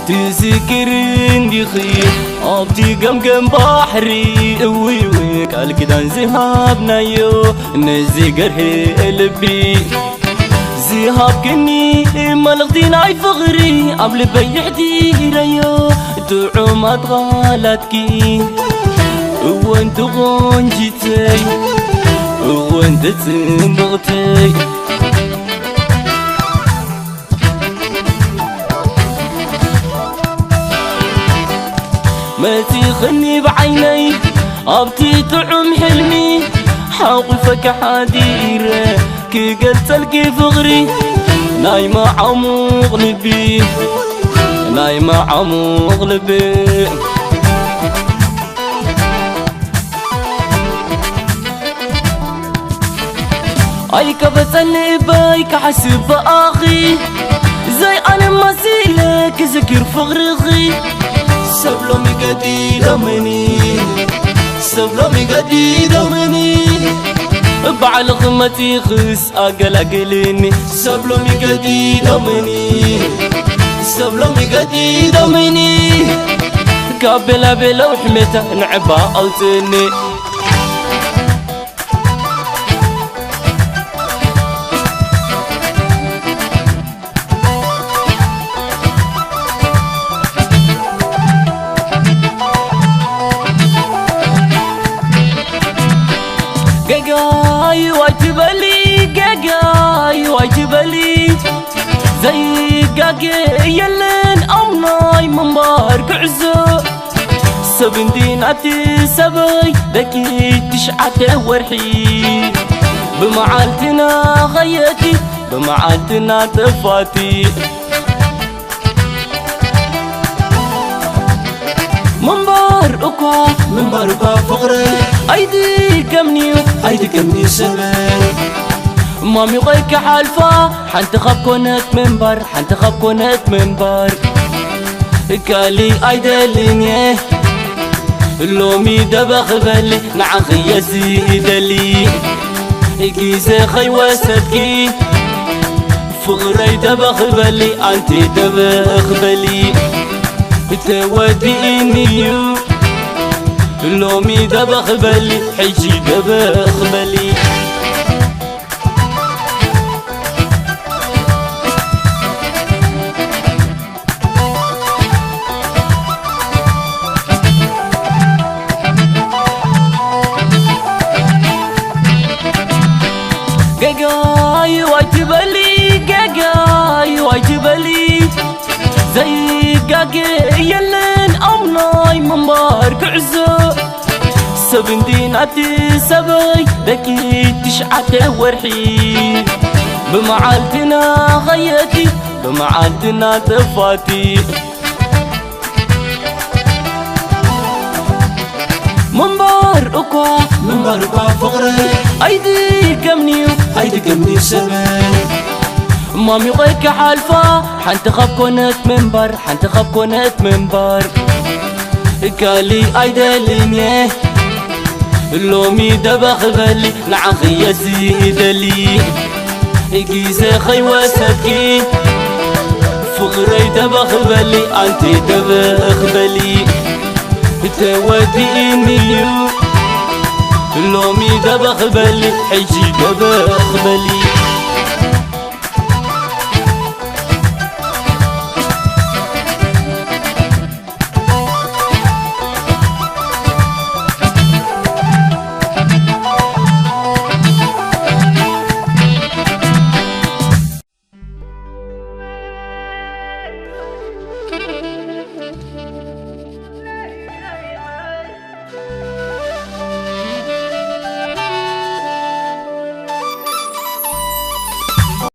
تذكرين دخيل أبتي قم بحري وي قال كدان ذهبنا يو نزقر قلبي ذهب كني ملغدين عي فغري قبل بيعتي ريو دعومات غالتكي وانت غنجتي وانت تنبغتي ما تخني بعيني أبتي طعم حلمي حاقفك حديرة كي قلت لقي فغري نايمة عموق لبي نايمة عموق لبي أيك بسني بايك حسب أخي زي أنا مسيلك ذكر فغرغي سبلومي قديدة مني سبلومي قديدة مني بعل غمتي خس أقل أقلني سبلومي قديدة مني سبلومي قديدة مني قابلة بلوحمته نعبا أوتني قاقاي واجبلي قاقاي واجبلي زي قاقي يلن أمناي منبارك عزو سبن ديناتي سبي ذكي تشعته ورحي بمعالتنا غيتي بمعالتنا تفاتي منبر أكوا فقري أيدي كمني سبي مامي غيك حالفة حنتخب كونت منبر قالي أيدي لينيه لومي دبخ بالي نعخي يزيد لي كيسي خي وسدكي فقري دبخ بالي أنتي دبخ بالي توديني لومي دبخ بالي حجي دبخ بالي قاقاي واجبلي زي قاقي يلن أمناي منبارك عزو سبن ديناتي سبي ذكي تشعته ورحي بمعالتنا غيتي بمعالتنا تفاتي منبر أكوا فقري أيدي كمني سبي مامي غيك حالفة حنتخب كونت منبر قالي أيدي لينيه لومي دبخ بالي نعخي يزيد لي كيسي خي وسدكي فقري دبخ بالي أنتي دبخ بالي توديني لومي دبخ بالي حجي دبخ بالي